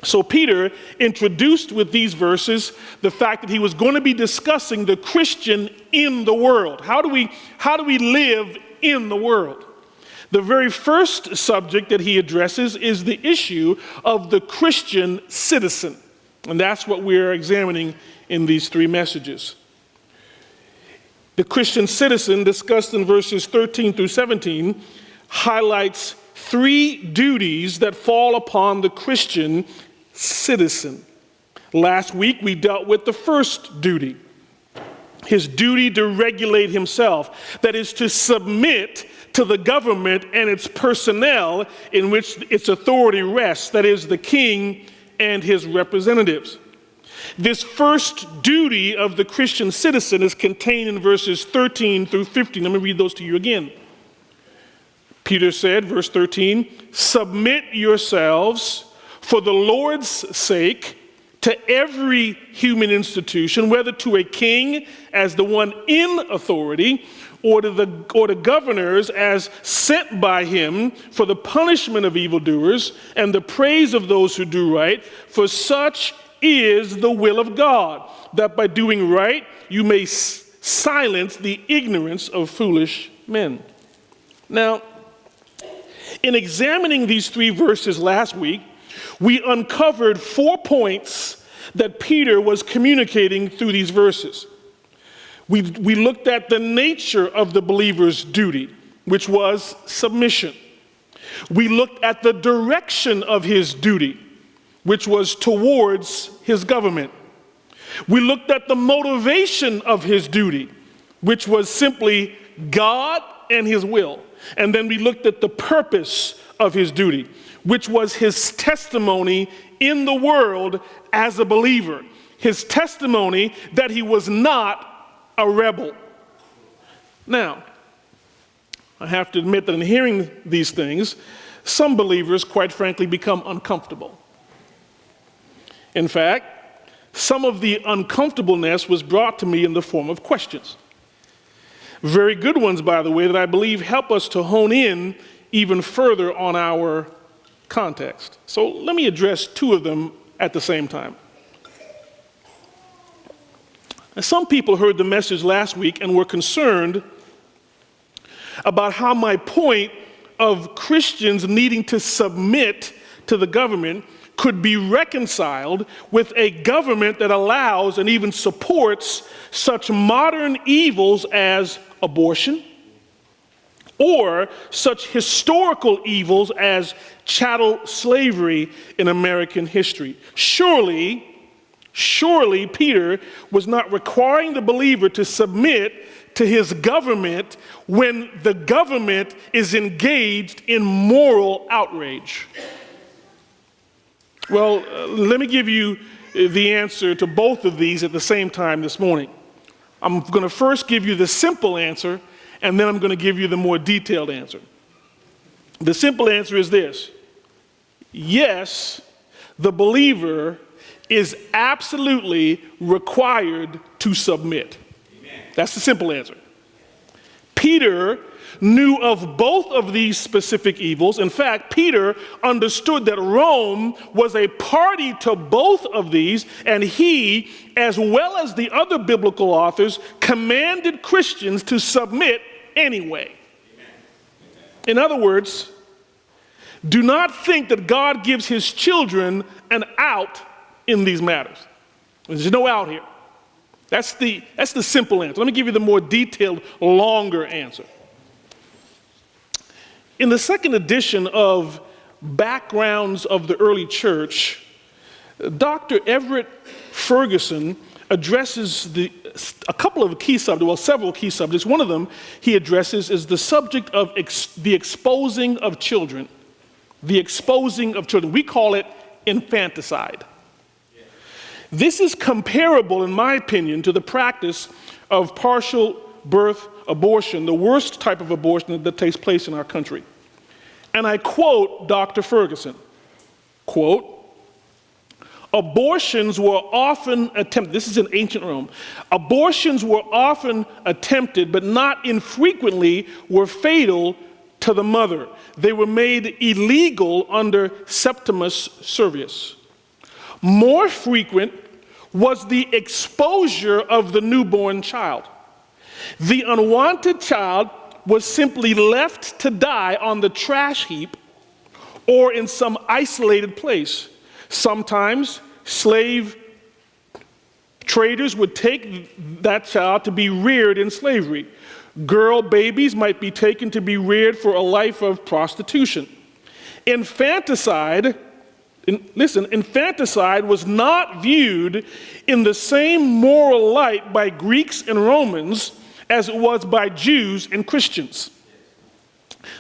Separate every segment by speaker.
Speaker 1: So Peter introduced with these verses the fact that he was going to be discussing the Christian in the world. How do we live in the world? The very first subject that he addresses is the issue of the Christian citizen. And that's what we're examining in these three messages. The Christian citizen, discussed in verses 13 through 17, highlights three duties that fall upon the Christian citizen. Last week we dealt with the first duty, his duty to regulate himself, that is to submit to the government and its personnel in which its authority rests, that is the king and his representatives. This first duty of the Christian citizen is contained in verses 13 through 15. Let me read those to you again. Peter said, verse 13, "Submit yourselves for the Lord's sake to every human institution, whether to a king as the one in authority, or to governors as sent by him for the punishment of evildoers and the praise of those who do right, for such is the will of God, that by doing right you may silence the ignorance of foolish men." Now, in examining these three verses last week, we uncovered 4 points that Peter was communicating through these verses. We looked at the nature of the believer's duty, which was submission. We looked at the direction of his duty, which was towards his government. We looked at the motivation of his duty, which was simply God and his will. And then we looked at the purpose of his duty, which was his testimony in the world as a believer. His testimony that he was not a rebel. Now, I have to admit that in hearing these things, some believers, quite frankly, become uncomfortable. In fact, some of the uncomfortableness was brought to me in the form of questions. Very good ones, by the way, that I believe help us to hone in even further on our context. So let me address two of them at the same time. Some people heard the message last week and were concerned about how my point of Christians needing to submit to the government could be reconciled with a government that allows and even supports such modern evils as abortion, or such historical evils as chattel slavery in American history. Surely Peter was not requiring the believer to submit to his government when the government is engaged in moral outrage. Well, let me give you the answer to both of these at the same time this morning. I'm going to first give you the simple answer, and then I'm going to give you the more detailed answer. The simple answer is this: yes, the believer is absolutely required to submit. Amen. That's the simple answer. Peter knew of both of these specific evils. In fact, Peter understood that Rome was a party to both of these, and he, as well as the other biblical authors, commanded Christians to submit anyway. In other words, do not think that God gives his children an out in these matters. There's no out here. That's the simple answer. Let me give you the more detailed, longer answer. In the second edition of Backgrounds of the Early Church, Dr. Everett Ferguson addresses a couple of key subjects, well, several key subjects. One of them he addresses is the subject of the exposing of children. The exposing of children. We call it infanticide. This is comparable, in my opinion, to the practice of partial birth abortion, the worst type of abortion that takes place in our country. And I quote Dr. Ferguson, quote, "Abortions were often attempted," this is in ancient Rome, "abortions were often attempted, but not infrequently were fatal to the mother. They were made illegal under Septimus Severus." More frequent was the exposure of the newborn child. The unwanted child was simply left to die on the trash heap or in some isolated place. Sometimes slave traders would take that child to be reared in slavery. Girl babies might be taken to be reared for a life of prostitution. Infanticide was not viewed in the same moral light by Greeks and Romans as it was by Jews and Christians.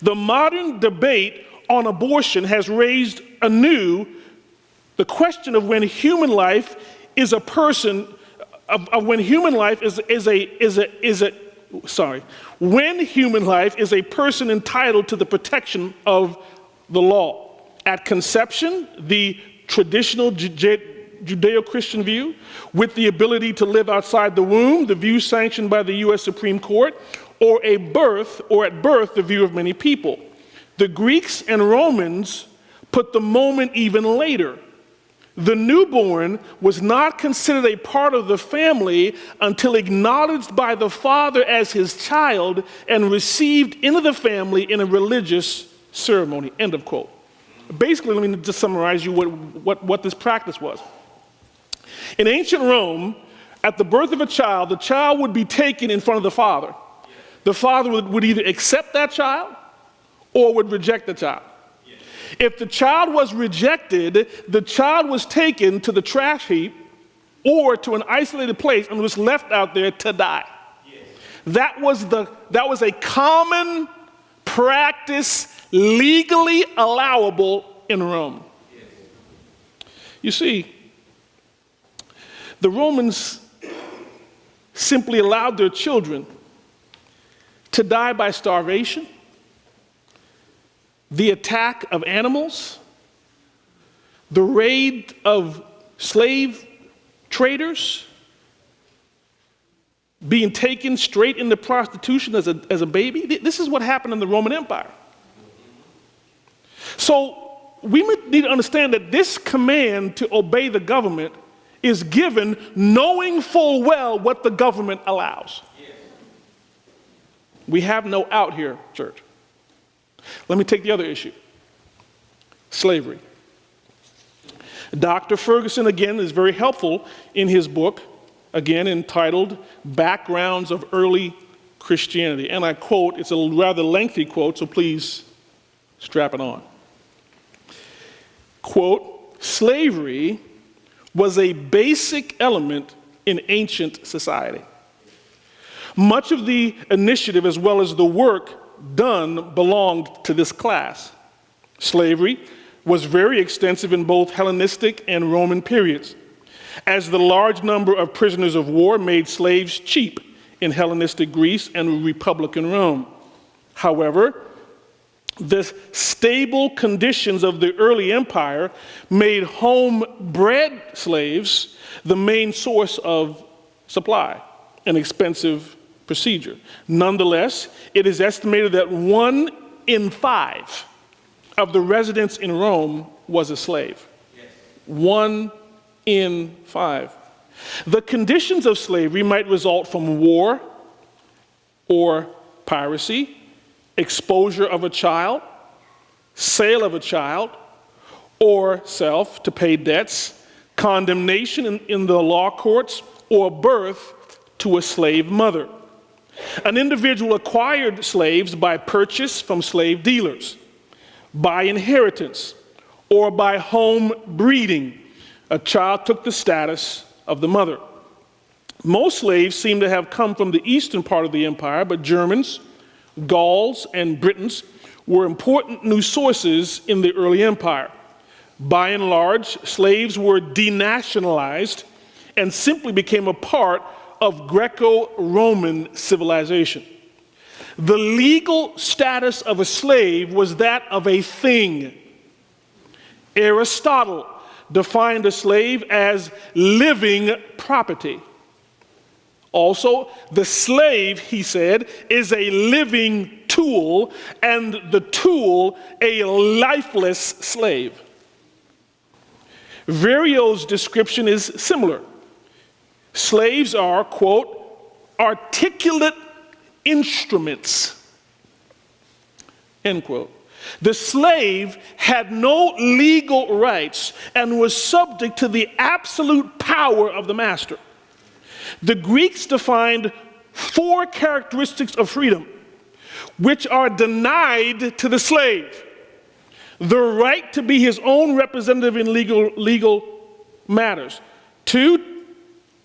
Speaker 1: The modern debate on abortion has raised anew the question of when human life is a person, when human life is a person entitled to the protection of the law. At conception, the traditional Judeo-Christian view, with the ability to live outside the womb, the view sanctioned by the U.S. Supreme Court, or at birth, the view of many people. The Greeks and Romans put the moment even later. The newborn was not considered a part of the family until acknowledged by the father as his child and received into the family in a religious ceremony. End of quote. Basically, let me just summarize you what this practice was. In ancient Rome, at the birth of a child, the child would be taken in front of the father. The father would either accept that child or would reject the child. If the child was rejected, the child was taken to the trash heap or to an isolated place and was left out there to die. That was a common practice, legally allowable in Rome. You see, the Romans simply allowed their children to die by starvation, the attack of animals, the raid of slave traders, being taken straight into prostitution as a baby. This is what happened in the Roman Empire. So we need to understand that this command to obey the government is given knowing full well what the government allows. We have no out here, church. Let me take the other issue. Slavery. Dr. Ferguson, again, is very helpful in his book, again entitled Backgrounds of Early Christianity. And I quote, it's a rather lengthy quote, so please strap it on. Quote, slavery was a basic element in ancient society. Much of the initiative as well as the work done belonged to this class. Slavery was very extensive in both Hellenistic and Roman periods, as the large number of prisoners of war made slaves cheap in Hellenistic Greece and Republican Rome. However, the stable conditions of the early empire made homebred slaves the main source of supply, an expensive procedure. Nonetheless, it is estimated that 1 in 5 of the residents in Rome was a slave. 1 in 5. The conditions of slavery might result from war or piracy, exposure of a child, sale of a child, or self to pay debts, condemnation in the law courts, or birth to a slave mother. An individual acquired slaves by purchase from slave dealers, by inheritance, or by home breeding. A child took the status of the mother. Most slaves seem to have come from the eastern part of the empire, but Germans, Gauls, and Britons were important new sources in the early empire. By and large, slaves were denationalized and simply became a part of Greco-Roman civilization. The legal status of a slave was that of a thing. Aristotle defined a slave as living property. Also, the slave, he said, is a living tool, and the tool a lifeless slave. Verrio's description is similar. Slaves are, quote, articulate instruments, end quote. The slave had no legal rights and was subject to the absolute power of the master. The Greeks defined 4 characteristics of freedom, which are denied to the slave: the right to be his own representative in legal matters. 2,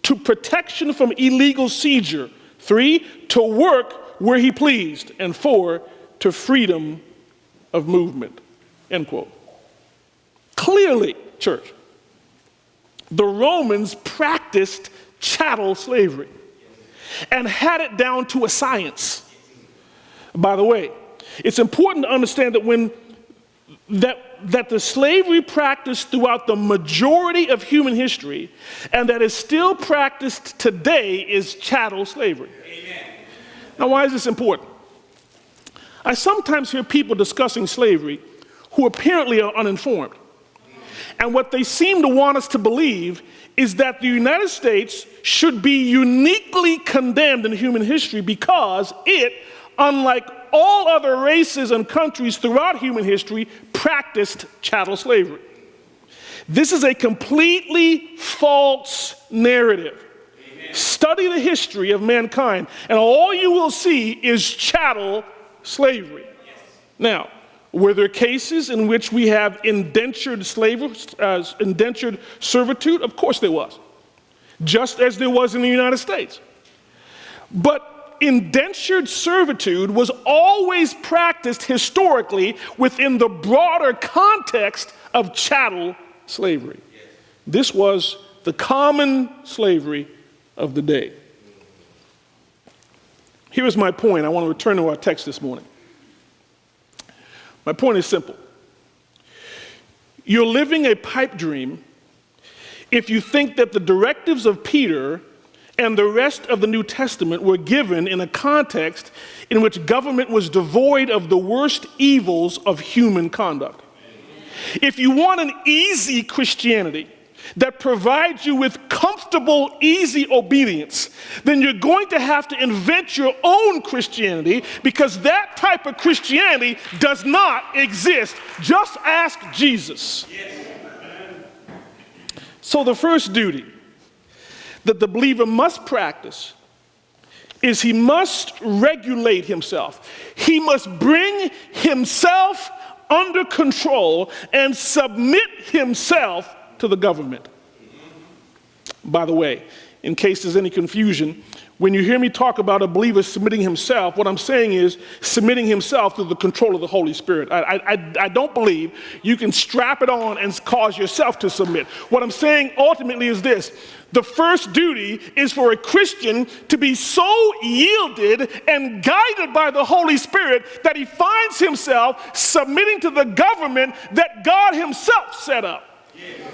Speaker 1: to protection from illegal seizure. 3, to work where he pleased. And 4, to freedom of movement, end quote. Clearly, church, the Romans practiced chattel slavery and had it down to a science. By the way, it's important to understand that the slavery practiced throughout the majority of human history and that is still practiced today is chattel slavery. Amen. Now, why is this important? I sometimes hear people discussing slavery who apparently are uninformed. And what they seem to want us to believe is that the United States should be uniquely condemned in human history because it, unlike all other races and countries throughout human history, practiced chattel slavery. This is a completely false narrative. Amen. Study the history of mankind, and all you will see is chattel slavery. Yes. Now, were there cases in which we have indentured servitude? Of course there was, just as there was in the United States. But indentured servitude was always practiced historically within the broader context of chattel slavery. Yes. This was the common slavery of the day. Here is my point. I want to return to our text this morning. My point is simple. You're living a pipe dream if you think that the directives of Peter and the rest of the New Testament were given in a context in which government was devoid of the worst evils of human conduct. If you want an easy Christianity that provides you with comfortable, easy obedience, then you're going to have to invent your own Christianity, because that type of Christianity does not exist. Just ask Jesus. Yes. So the first duty that the believer must practice is he must regulate himself. He must bring himself under control and submit himself to the government. By the way, in case there's any confusion, when you hear me talk about a believer submitting himself, what I'm saying is submitting himself to the control of the Holy Spirit. I don't believe you can strap it on and cause yourself to submit. What I'm saying ultimately is this: the first duty is for a Christian to be so yielded and guided by the Holy Spirit that he finds himself submitting to the government that God himself set up. Yeah.